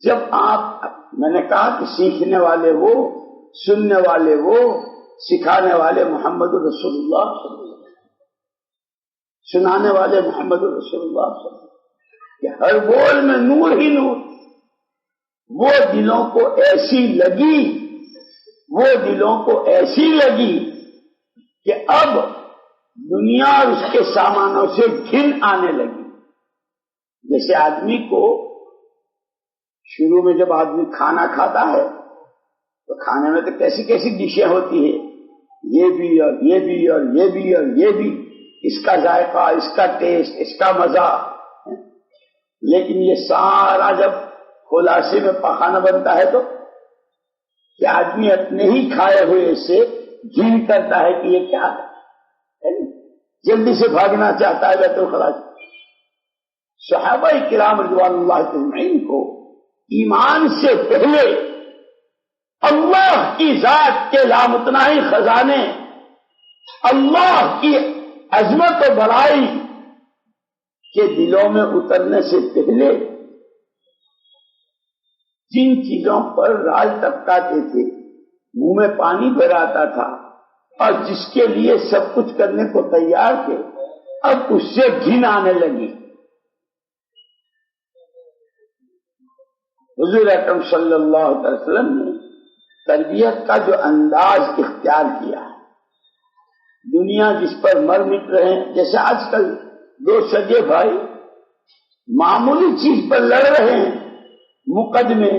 جب آپ، میں نے کہا کہ سیکھنے والے وہ، سننے والے وہ، سکھانے والے محمد رسول اللہ صلی اللہ علیہ وسلم، سنانے والے محمد رسول اللہ صلی اللہ علیہ وسلم کہ ہر بول میں نور ہی نور، وہ دلوں کو ایسی لگی، وہ دلوں کو ایسی لگی کہ اب دنیا اور اس کے سامانوں سے گھن آنے لگی۔ جیسے آدمی کو شروع میں جب آدمی کھانا کھاتا ہے تو کھانے میں تو کیسی کیسی ڈشیں ہوتی ہیں، یہ بھی اور یہ بھی اور یہ بھی اور یہ بھی، اس کا ذائقہ، اس کا ٹیسٹ، اس کا مزہ، لیکن یہ سارا جب خلاصے میں پخانا بنتا ہے تو کہ آدمی اپنے ہی کھائے ہوئے سے گھن کرتا ہے کہ یہ کیا ہے، جلدی سے بھاگنا چاہتا ہے بیت الخلا سے۔ صحابہ کرام رضوان اللہ اجمعین کو ایمان سے پہلے اللہ کی ذات کے لامتناہی خزانے، اللہ کی عظمت و بڑائی کے دلوں میں اترنے سے پہلے جن چیزوں پر راج ٹپکاتے تھے، منہ میں پانی بھر آتا تھا، اور جس کے لیے سب کچھ کرنے کو تیار تھے، اب اس سے گھن آنے لگی۔ حضور اکرم صلی اللہ علیہ وسلم نے تربیت کا جو انداز اختیار کیا ہے، دنیا جس پر مر مٹ رہے ہیں، جیسے آج کل دو سگے بھائی معمولی چیز پر لڑ رہے ہیں، مقدمے،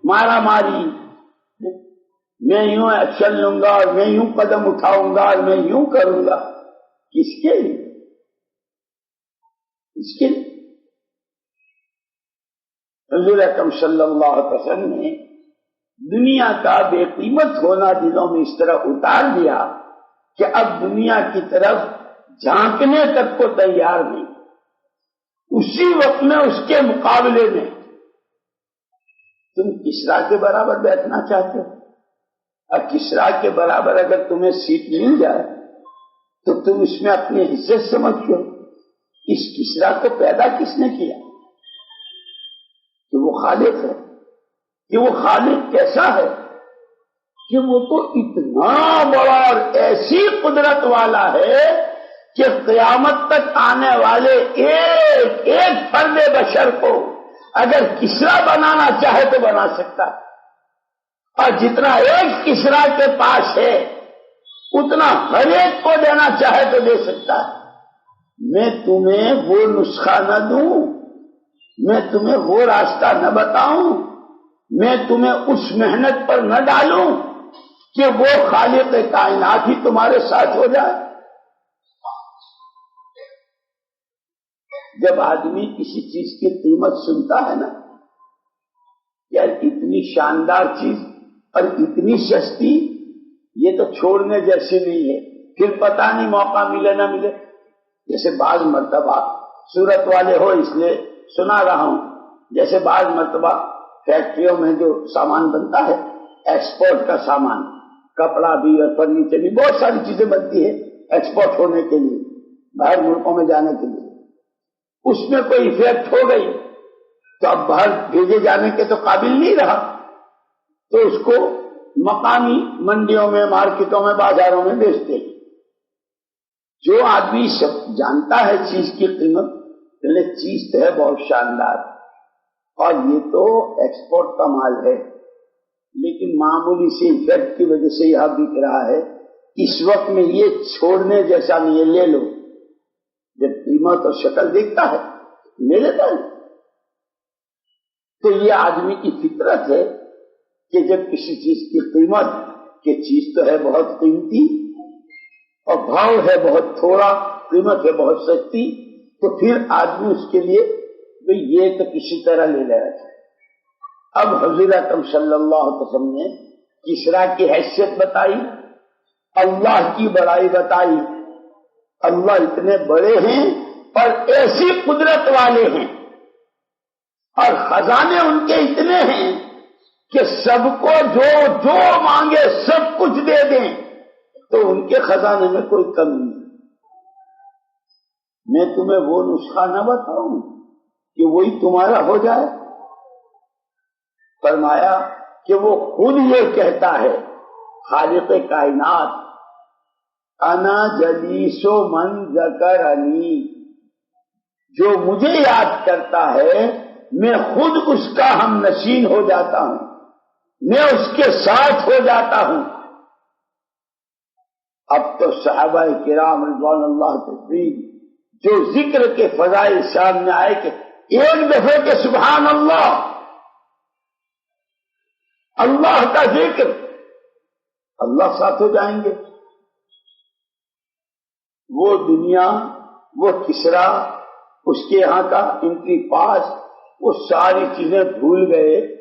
مارا ماری، میں یوں ایکشن لوں گا اور میں یوں قدم اٹھاؤں گا اور میں یوں کروں گا، کس کے لیے؟ اس کے لیے حضور اکرم صلی اللہ علیہ وسلم نے دنیا کا بے قیمت ہونا دلوں میں اس طرح اتار دیا کہ اب دنیا کی طرف جھانکنے تک کو تیار نہیں۔ اسی وقت میں اس کے مقابلے میں تم کسرا کے برابر بیٹھنا چاہتے ہو، اور کسرا کے برابر اگر تمہیں سیٹ مل جائے تو تم اس میں اپنی عزت سمجھتے ہو۔ اس کسرا کو پیدا کس نے کیا؟ کہ وہ خالق ہے، کہ وہ خالق کیسا ہے کہ وہ تو اتنا بڑا اور ایسی قدرت والا ہے کہ قیامت تک آنے والے ایک ایک فرد بشر کو اگر کسرا بنانا چاہے تو بنا سکتا ہے، اور جتنا ایک کسرا کے پاس ہے اتنا ہر ایک کو دینا چاہے تو دے سکتا ہے۔ میں تمہیں وہ نسخہ نہ دوں، میں تمہیں وہ راستہ نہ بتاؤں، میں تمہیں اس محنت پر نہ ڈالوں کہ وہ خالق کائنات ہی تمہارے ساتھ ہو جائے۔ جب آدمی کسی چیز کی قیمت سنتا ہے نا، یار اتنی شاندار چیز اور اتنی سستی، یہ تو چھوڑنے جیسی نہیں ہے، پھر پتہ نہیں موقع ملے نہ ملے۔ جیسے بعض مرتبہ صورت والے ہو اس لیے سنا رہا ہوں، جیسے بعض مرتبہ فیکٹریوں میں جو سامان بنتا ہے، ایکسپورٹ کا سامان، کپڑا بھی اور فرنیچر بھی، بہت ساری چیزیں بنتی ہے ایکسپورٹ ہونے کے لیے، باہر ملکوں میں جانے کے لیے، اس میں کوئی ایفیکٹ ہو گئی تو اب باہر بھیجے جانے کے تو قابل نہیں رہا، تو اس کو مقامی منڈیوں میں، مارکیٹوں میں، بازاروں میں بیچتے ہیں۔ جو آدمی سب جانتا ہے چیز کی قیمت، پہلے چیز تو ہے بہت شاندار اور یہ تو ایکسپورٹ کا مال ہے، لیکن معمولی سے ایفیکٹ کی وجہ سے یہاں بک رہا ہے، اس وقت میں یہ چھوڑنے جیسا نہیں ہے، لے لو۔ جب قیمت اور شکل دیکھتا ہے لے لیتا ہے۔ تو یہ آدمی کی فطرت ہے کہ جب کسی چیز کی قیمت، کہ چیز تو ہے بہت قیمتی اور بھاؤ ہے بہت تھوڑا، قیمت ہے بہت سستی، تو پھر آدمی اس کے لیے یہ تو کسی طرح لے لے رہا ہے۔ اب حضور اکرم صلی اللہ علیہ وسلم نے کسرا کی حیثیت بتائی، اللہ کی بڑائی بتائی، اللہ اتنے بڑے ہیں اور ایسی قدرت والے ہیں اور خزانے ان کے اتنے ہیں کہ سب کو جو جو مانگے سب کچھ دے دیں، تو ان کے خزانے میں کوئی کمی نہیں۔ میں تمہیں وہ نسخہ نہ بتاؤں کہ وہی تمہارا ہو جائے، فرمایا کہ وہ خود یہ کہتا ہے، خالق کائنات، انا جلیس من ذکرنی، جو مجھے یاد کرتا ہے میں خود اس کا ہم نشین ہو جاتا ہوں، میں اس کے ساتھ ہو جاتا ہوں۔ اب تو صحابہ کرام رضوان اللہ تجمعین جو ذکر کے فضائل سامنے آئے کہ ایک دفعے کے سبحان اللہ، اللہ کا ذکر، اللہ ساتھ ہو جائیں گے۔ وہ دنیا، وہ کسرا، اس کے یہاں کا انٹری پاس، وہ ساری چیزیں بھول گئے